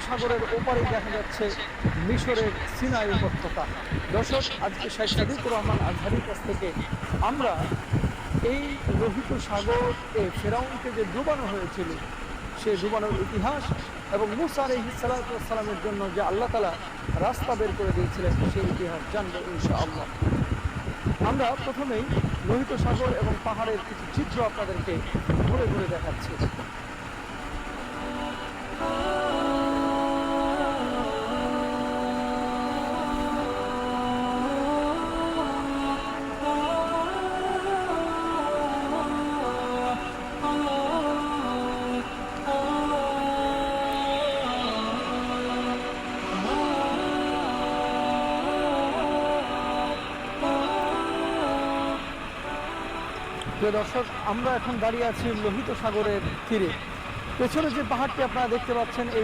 সাগরের ওপারে দেখা যাচ্ছে মিশরের সিনাই উপত্যকা। দর্শক, আজকে শেখ সাদিকুর রহমান আজহারির কাছ থেকে আমরা এই লোহিত সাগরে ফেরাউনকে যে ডুবানো হয়েছিল সেই ডুবানোর ইতিহাস এবং মুসা আলাইহিস সালাতু ওয়াস সালামের জন্য যে আল্লাহ তাআলা রাস্তা বের করে দিয়েছিলেন সেই ইতিহাস জানবো ইনশাআল্লাহ। আমরা প্রথমেই লোহিত সাগর এবং পাহাড়ের কিছু চিত্র আপনাদেরকে ঘুরে ঘুরে দেখাচ্ছি। প্রিয় দর্শক, আমরা এখন দাঁড়িয়ে আছি লোহিত সাগরের তীরে। পেছনে যে পাহাড়টি আপনারা দেখতে পাচ্ছেন এই